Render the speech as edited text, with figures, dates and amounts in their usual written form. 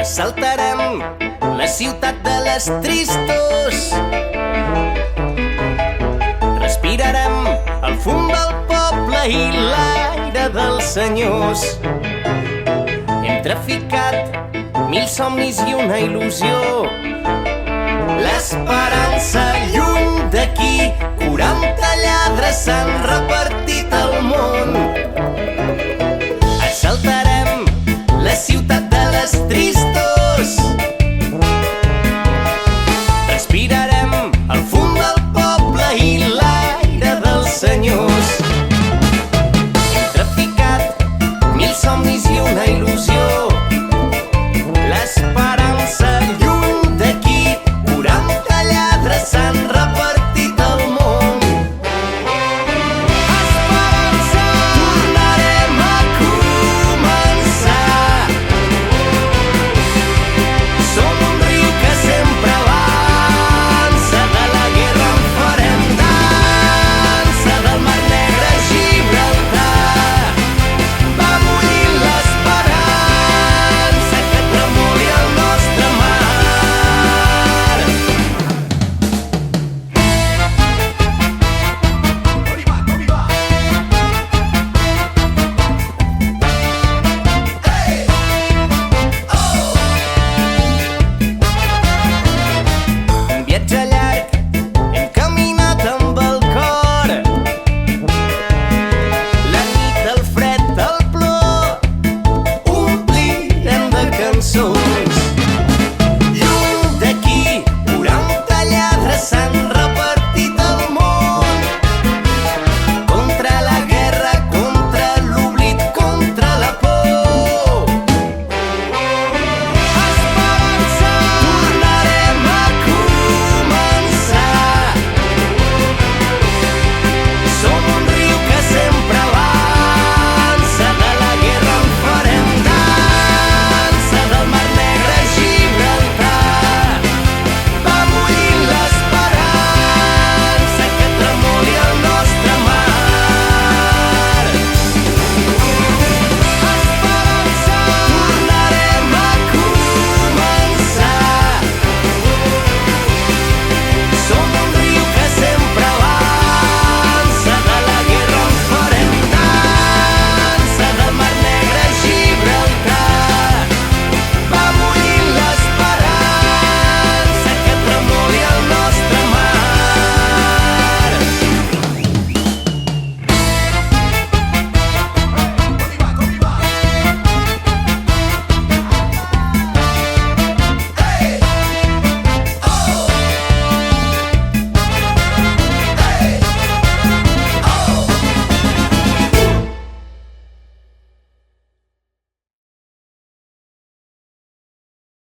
Assaltarem la ciutat de les tristos. Respirarem el fum del poble i l'aire dels senyors. Hem traficat 1000 somnis i una il·lusió. L'esperança lluny d'aquí, 40 lladres s'han repartit al món. Assaltarem la ciutat de les tristos. Respirarem el fum del poble i l'aire dels senyors. Hem traficat 1000 somnis i una il·lusió. L'esperança lluny d'aquí, 40 lladres s'han repartit al món. Esperança, tornarem a començar. Som un riu que sempre avança, de la guerra en farem dansa, del Mar Negre a Gibraltar. Va bullint l'esperança, que tremoli el nostre mar. Un viatge llarg, hem caminat amb el cor. La nit, el fred, el plor, omplirem de cançons.